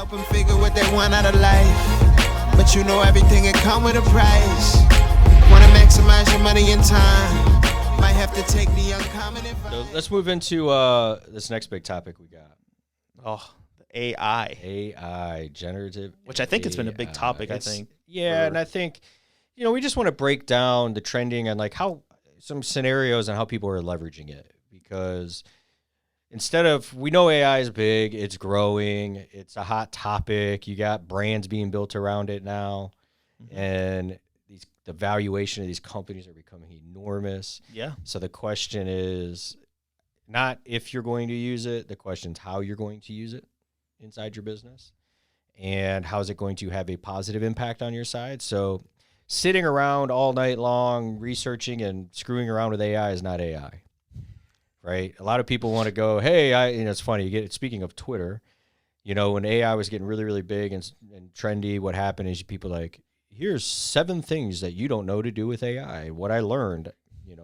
Help them figure what they want out of life. But you know everything it come with a price. Want to maximize your money and time. Might have to take the uncommon advice. So let's move into this next big topic we got. Oh, the AI. AI, generative. Which I think it's been a big topic, Yeah, and I think, we just want to break down the trending and like how some scenarios and how people are leveraging it. Because instead of, we know AI is big, it's growing, it's a hot topic. You got brands being built around it now. Mm-hmm. And the valuation of these companies are becoming enormous. Yeah. So the question is not if you're going to use it, the question is how you're going to use it inside your business and how is it going to have a positive impact on your side. So sitting around all night long researching and screwing around with AI is not AI, right? A lot of people want to go, hey, it's funny. Speaking of Twitter, when AI was getting really, really big and trendy, what happened is people like, here's 7 things that you don't know to do with AI. What I learned,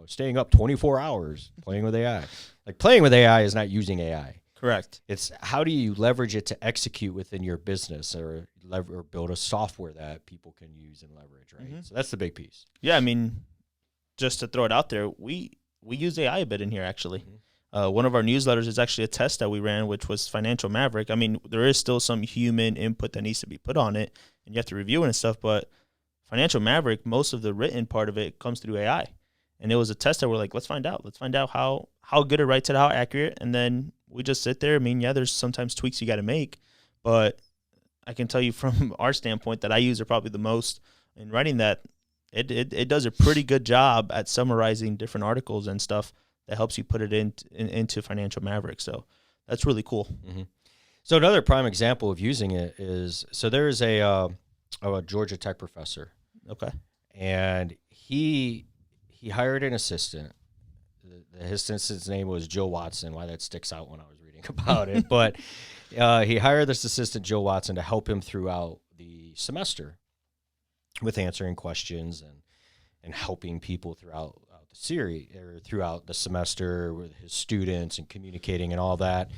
staying up 24 hours playing with AI. Like playing with AI is not using AI. Correct. It's how do you leverage it to execute within your business or build a software that people can use and leverage, right? Mm-hmm. So that's the big piece. Yeah, I mean, just to throw it out there, we use AI a bit in here, actually. Mm-hmm. One of our newsletters is actually a test that we ran, which was Financial Maverick. I mean, there is still some human input that needs to be put on it, and you have to review it and stuff, but Financial Maverick, most of the written part of it comes through AI. And it was a test that we're like, let's find out. Let's find out how good it writes it, how accurate. And then we just sit there. I mean, yeah, there's sometimes tweaks you got to make. But I can tell you from our standpoint that I use it probably the most in writing that it does a pretty good job at summarizing different articles and stuff that helps you put it into Financial Maverick. So that's really cool. Mm-hmm. So another prime example of using it is, so there's a Georgia Tech professor. Okay. And he hired an assistant. His assistant's name was Joe Watson. Why that sticks out when I was reading about it. But he hired this assistant, Joe Watson, to help him throughout the semester with answering questions and helping people throughout the series or throughout the semester with his students and communicating and all that.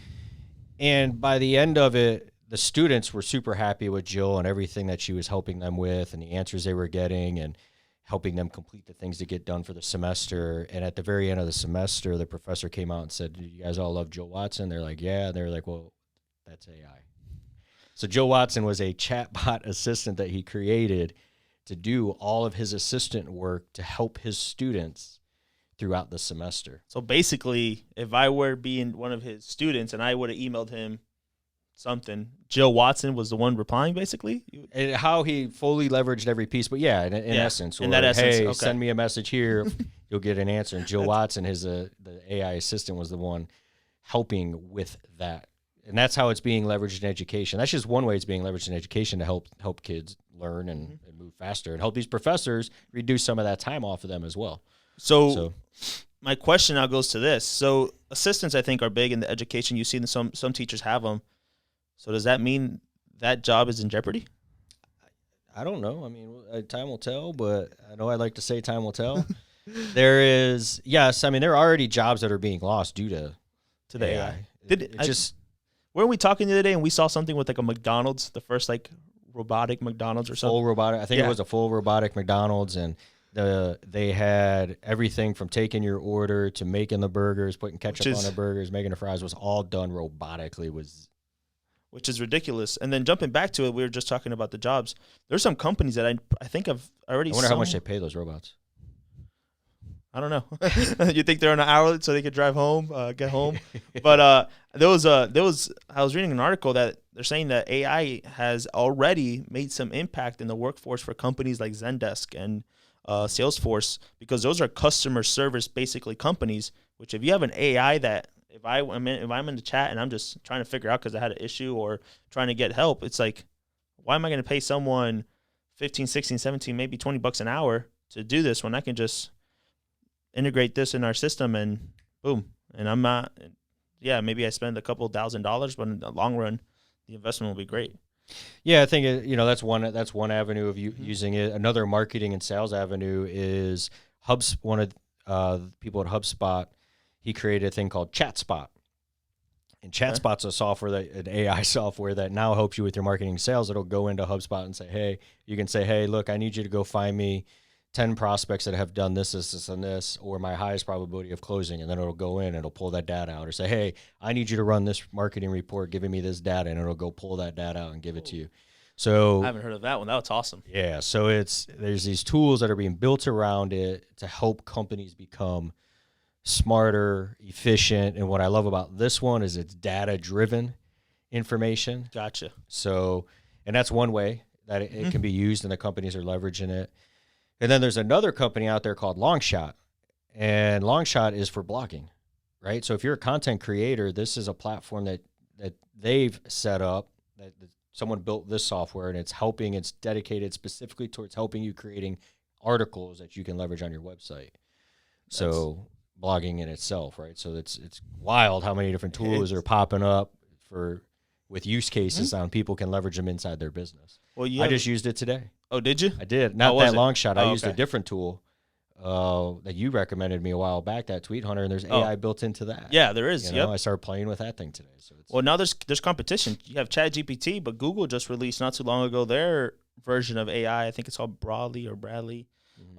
And by the end of it, the students were super happy with Jill and everything that she was helping them with and the answers they were getting and helping them complete the things to get done for the semester. And at the very end of the semester, the professor came out and said, "Do you guys all love Jill Watson?" They're like, "Yeah." And they're like, "Well, that's AI." So Jill Watson was a chatbot assistant that he created to do all of his assistant work to help his students throughout the semester. So basically, if I were being one of his students and I would have emailed him something, Jill Watson was the one replying, basically? And how he fully leveraged every piece. But yeah, in essence. In that essence, hey, okay. Send me a message here, you'll get an answer. And Jill Watson, the AI assistant, was the one helping with that. And that's how it's being leveraged in education. That's just one way it's being leveraged in education to help kids learn and move faster and help these professors reduce some of that time off of them as well. So my question now goes to this. So assistants, I think, are big in the education. You see some teachers have them. So does that mean that job is in jeopardy? I don't know. I mean, time will tell, but I know I like to say time will tell. There is, yes, I mean, there are already jobs that are being lost due to the AI. Weren't we talking the other day and we saw something with like a McDonald's, the first like robotic McDonald's or something? Full robotic. I think it was a full robotic McDonald's, and they had everything from taking your order to making the burgers, putting ketchup on the burgers, making the fries, was all done robotically. Which is ridiculous. And then jumping back to it, we were just talking about the jobs. There's some companies that I think I've already. I wonder how much they pay those robots. I don't know. You think they're on an hourly so they could drive home, get home? But there was I was reading an article that they're saying that AI has already made some impact in the workforce for companies like Zendesk and Salesforce, because those are customer service basically companies. Which if you have an AI that if I'm in the chat and I'm just trying to figure out because I had an issue or trying to get help, it's like, why am I going to pay someone 15, 16, 17, maybe $20 an hour to do this when I can just integrate this in our system and boom. And I'm not, maybe I spend a couple $1,000, but in the long run, the investment will be great. Yeah, I think that's one avenue of using it. Another marketing and sales avenue is one of the people at HubSpot. He created a thing called ChatSpot, And ChatSpot's a software an AI software that now helps you with your marketing and sales. It'll go into HubSpot and say, hey, you can say, hey, look, I need you to go find me 10 prospects that have done this, this, this, and this, or my highest probability of closing. And then it'll go in and it'll pull that data out, or say, hey, I need you to run this marketing report, giving me this data, and it'll go pull that data out and give it to you. So I haven't heard of that one. That's awesome. Yeah. So there's these tools that are being built around it to help companies become smarter, efficient. And what I love about this one is it's data-driven information. Gotcha. So, and that's one way that it can be used, and the companies are leveraging it. And then there's another company out there called Longshot, and Longshot is for blogging, right? So if you're a content creator, this is a platform that they've set up, that someone built this software, and it's dedicated specifically towards helping you creating articles that you can leverage on your website. So blogging in itself, right? So it's wild how many different tools are popping up with use cases on people can leverage them inside their business. Well, I just used it today. Oh, did you? I did. Not that long shot. I used a okay. different tool that you recommended me a while back, that Tweet Hunter, and there's AI built into that. Yeah, there is. I started playing with that thing today. So well, now there's competition. You have ChatGPT, but Google just released not too long ago their version of AI. I think it's called Bradley.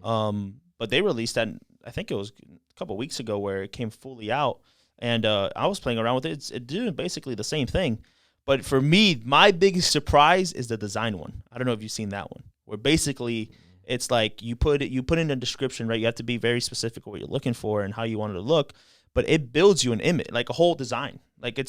But they released that, I think it was a couple of weeks ago, where it came fully out. And I was playing around with it. It's doing basically the same thing. But for me, my biggest surprise is the design one. I don't know if you've seen that one, where basically it's like you put in a description, right? You have to be very specific of what you're looking for and how you want it to look. But it builds you an image, like a whole design. Like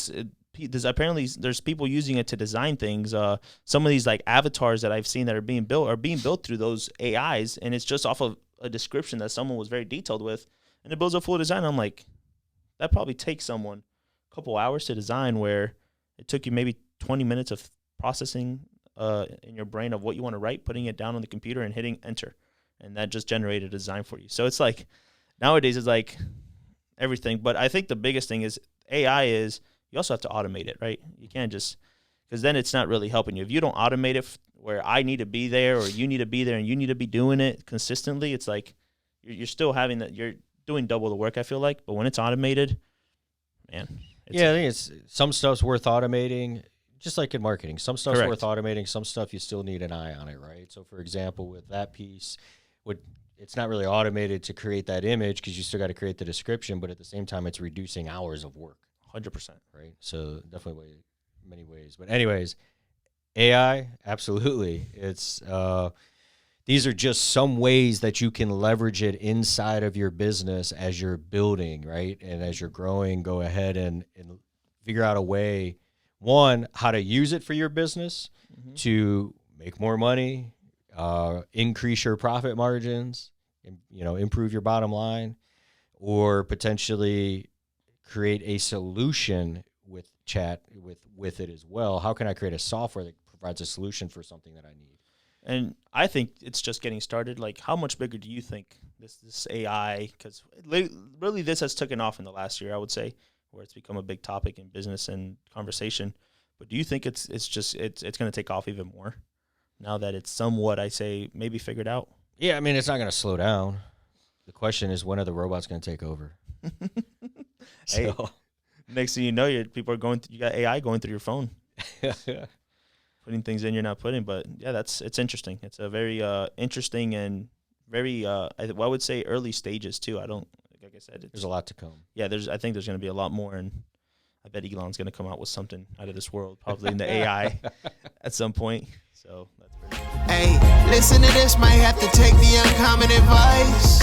apparently there's people using it to design things. Some of these like avatars that I've seen that are being built through those AIs, and it's just off of a description that someone was very detailed with, and it builds a full design. I'm like, that probably takes someone a couple hours to design, where it took you maybe 20 minutes of processing in your brain of what you want to write, putting it down on the computer and hitting enter, and that just generated a design for you. So it's like nowadays it's like everything. But I think the biggest thing is AI is you also have to automate it, right? You can't just, because then it's not really helping you. If you don't automate it where I need to be there, or you need to be there, and you need to be doing it consistently, it's like you're still having that, you're doing double the work, I feel like. But when it's automated, man. I think it's some stuff's worth automating, just like in marketing. Some stuff's Correct. worth automating. Some stuff you still need an eye on it, right? So, for example, with that piece, it's not really automated to create that image, because you still got to create the description, but at the same time, it's reducing hours of work. 100%. Right? So definitely many ways. But anyways, AI, absolutely. It's these are just some ways that you can leverage it inside of your business as you're building, right? And as you're growing, go ahead and figure out a way, one, how to use it for your business to make more money, increase your profit margins, improve your bottom line, or potentially create a solution with with it as well. How can I create a software that provides a solution for something that I need? And I think it's just getting started. Like, how much bigger do you think this AI? Because really, this has taken off in the last year, I would say, where it's become a big topic in business and conversation. But do you think it's going to take off even more now that it's somewhat, I say, maybe figured out? Yeah, I mean, it's not going to slow down. The question is, when are the robots going to take over? Hey, next thing you know, you got AI going through your phone. Putting things in you're not putting. But yeah, it's interesting. It's a very interesting and very I would say early stages too. Like I said, there's a lot to come. Yeah, I think there's going to be a lot more, and I bet Elon's going to come out with something out of this world, probably in the AI at some point. So that's pretty cool. Hey, listen to this, might have to take the uncommon advice.